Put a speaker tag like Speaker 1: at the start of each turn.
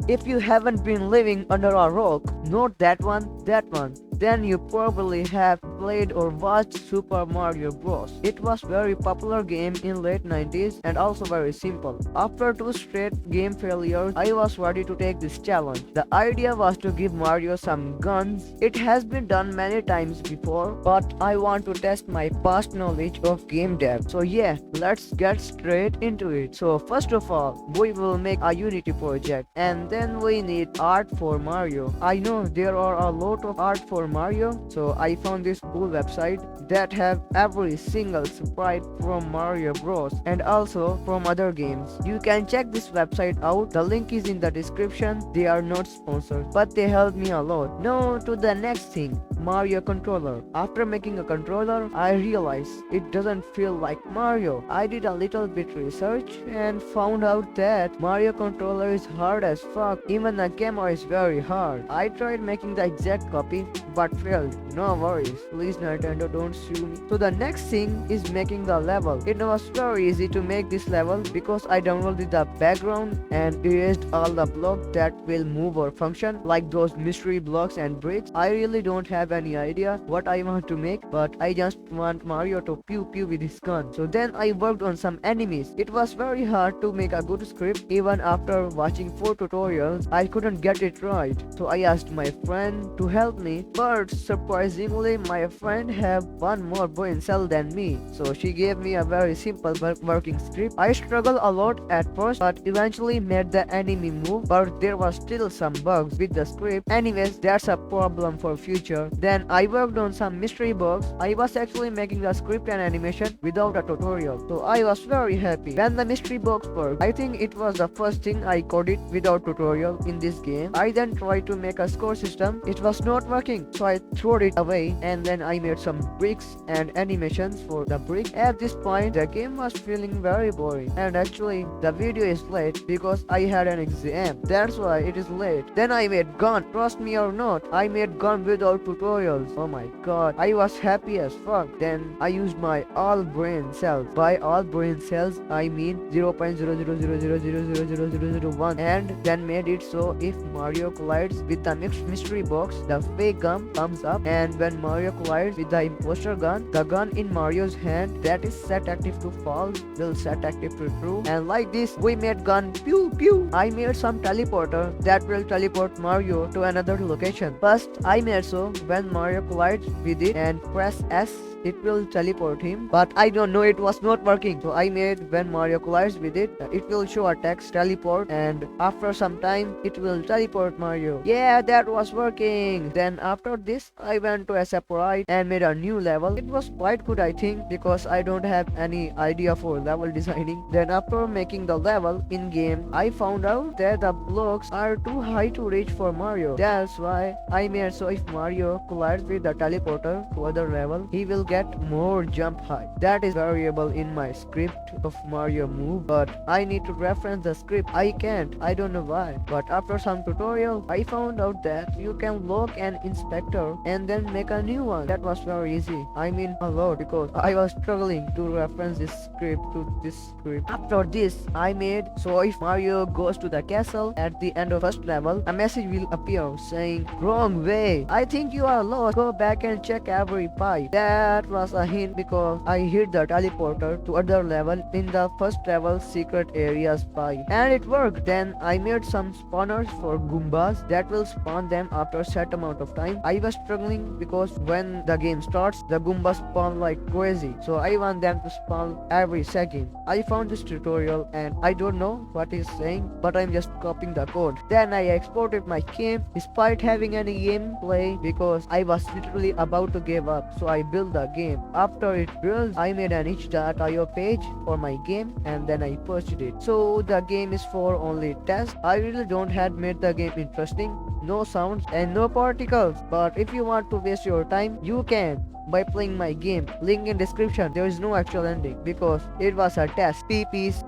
Speaker 1: If you haven't been living under a rock, not that one, that one, then you probably have played or watched Super Mario Bros. It was very popular game in late 90s and also very simple. After two straight game failures, I was ready to take this challenge. The idea was to give Mario some guns. It has been done many times before, but I want to test my past knowledge of game dev. So yeah, let's get straight into it. So first of all, we will make a Unity project and then we need art for Mario. I know there are a lot of art for Mario, so I found this cool website that have every single sprite from Mario Bros and also from other games. You can check this website out. The link is in the description. They are not sponsored, but they helped me a lot. Now to the next thing, Mario controller. After making a controller, I realized it doesn't feel like Mario. I did a little bit research and found out that Mario controller is hard as fuck. Even the camera is very hard. I tried making the exact copy but failed. No worries, please Nintendo, don't sue me. So the next thing is making the level. It was very easy to make this level because I downloaded the background and erased all the blocks that will move or function, like those mystery blocks and bricks. I really don't have any idea what I want to make, but I just want Mario to pew pew with his gun. So then I worked on some enemies. It was very hard to make a good script. Even after watching 4 tutorials, I couldn't get it right. So I asked my friend to help me, but surprisingly my friend have one more brain cell than me. So she gave me a very simple working script. I struggled a lot at first, but eventually made the enemy move, but there was still some bugs with the script. Anyways, that's a problem for future. Then I worked on some mystery bugs. I was actually making the script and animation without a tutorial, so I was very happy when the mystery box worked. I think it was the first thing I coded without tutorial in this game. I then tried to make a score system. It was not working, so I threw it away and then I made some bricks and animations for the brick. At this point, the game was feeling very boring, and actually the video is late because I had an exam. That's why it is late. Then I made gun. Trust me or not, I made gun without tutorials. Oh my god, I was happy as fuck. Then I used my all brain cells. By all brain cells, I mean 0.00000000001, and then made it so if Mario collides with the mystery box, the fake gun comes up, and when Mario collides with the imposter gun, the gun in Mario's hand that is set active to false will set active to true. And like this, we made gun pew pew. I made some teleporter that will teleport Mario to another location. First, I made so when Mario collides with it and press S, it will teleport him, but I don't know, it was not working. So I made when Mario collides with it, it will show a text teleport, and after some time it will teleport Mario. Yeah, that was working. Then after this, I went to a separate and made a new level. It was quite good, I think, because I don't have any idea for level designing. Then after making the level in game, I found out that the blocks are too high to reach for Mario. That's why I made so if Mario collides with the teleporter to other level, he will get more jump height. That is variable in my script of Mario move, but I need to reference the script. I can't, I don't know why. But after some tutorial, I found out that you can lock an inspector and then make a new one. That was very easy. I mean a lot, because I was struggling to reference this script to this script. After this, I made so if Mario goes to the castle at the end of first level, a message will appear saying wrong way. I think you are lost. Go back and check every pipe. That was a hint because I hit the teleporter to other level in the first level secret areas pipe, and it worked. Then I made some spawners for Goombas that will spawn them after a set amount of time. I was struggling because when the game starts, the Goombas spawn like crazy, so I want them to spawn every second. I found this tutorial and I don't know what it's saying, but I'm just copying the code. Then I exported my game despite having any gameplay because I was literally about to give up, so I built the game. After it built, I made an itch.io page for my game and then I posted it. So the game is for only test. I really don't had made the game interesting, no sounds and no particles, but if you want to waste your time, you can by playing my game. Link in description. There is no actual ending because it was a test. Peace.